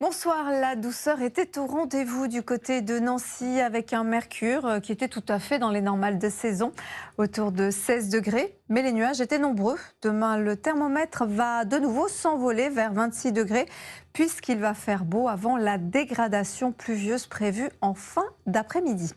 Bonsoir, la douceur était au rendez-vous du côté de Nancy avec un mercure qui était tout à fait dans les normales de saison, autour de 16 degrés. Mais les nuages étaient nombreux. Demain, le thermomètre va de nouveau s'envoler vers 26 degrés puisqu'il va faire beau avant la dégradation pluvieuse prévue en fin d'après-midi.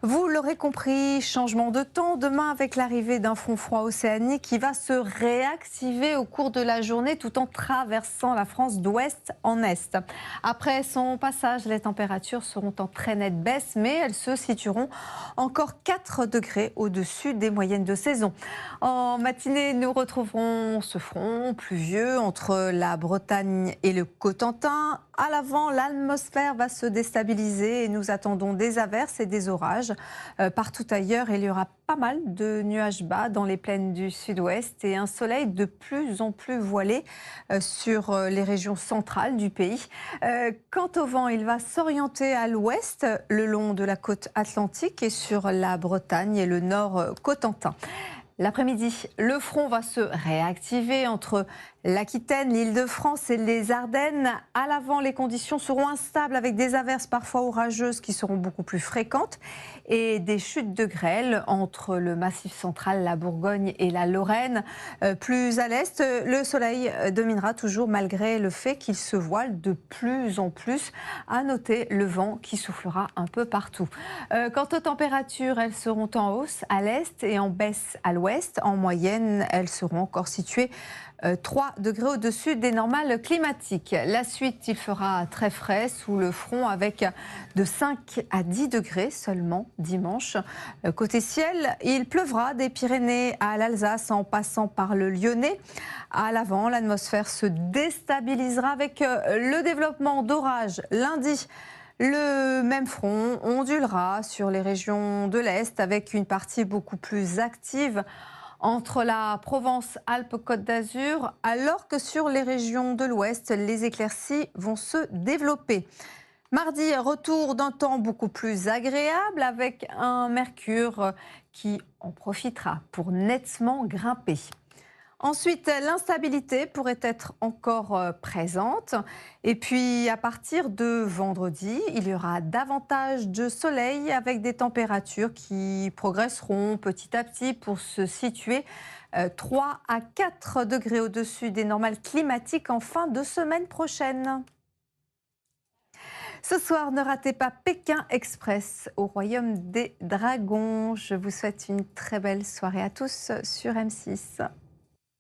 Vous l'aurez compris, changement de temps demain avec l'arrivée d'un front froid océanique qui va se réactiver au cours de la journée tout en traversant la France d'ouest en est. Après son passage, les températures seront en très nette baisse, mais elles se situeront encore 4 degrés au-dessus des moyennes de saison. En matinée, nous retrouverons ce front pluvieux entre la Bretagne et le Cotentin. À l'avant, l'atmosphère va se déstabiliser et nous attendons des averses et des orages. Partout ailleurs, il y aura pas mal de nuages bas dans les plaines du sud-ouest et un soleil de plus en plus voilé sur les régions centrales du pays. Quant au vent, il va s'orienter à l'ouest le long de la côte atlantique et sur la Bretagne et le nord Cotentin. L'après-midi, le front va se réactiver entre l'Aquitaine, l'Île-de-France et les Ardennes. À l'avant, les conditions seront instables avec des averses parfois orageuses qui seront beaucoup plus fréquentes et des chutes de grêle entre le Massif central, la Bourgogne et la Lorraine. Plus à l'est, le soleil dominera toujours malgré le fait qu'il se voile de plus en plus. À noter le vent qui soufflera un peu partout. Quant aux températures, elles seront en hausse à l'est et en baisse à l'ouest. En moyenne, elles seront encore situées 3 degrés au-dessus des normales climatiques. La suite, il fera très frais sous le front avec de 5 à 10 degrés seulement dimanche. Côté ciel, il pleuvra des Pyrénées à l'Alsace en passant par le Lyonnais. À l'avant, l'atmosphère se déstabilisera avec le développement d'orages lundi. Le même front ondulera sur les régions de l'Est avec une partie beaucoup plus active entre la Provence-Alpes-Côte d'Azur, alors que sur les régions de l'Ouest, les éclaircies vont se développer. Mardi, retour d'un temps beaucoup plus agréable avec un mercure qui en profitera pour nettement grimper. Ensuite, l'instabilité pourrait être encore présente. Et puis, à partir de vendredi, il y aura davantage de soleil avec des températures qui progresseront petit à petit pour se situer 3 à 4 degrés au-dessus des normales climatiques en fin de semaine prochaine. Ce soir, ne ratez pas Pékin Express au Royaume des Dragons. Je vous souhaite une très belle soirée à tous sur M6.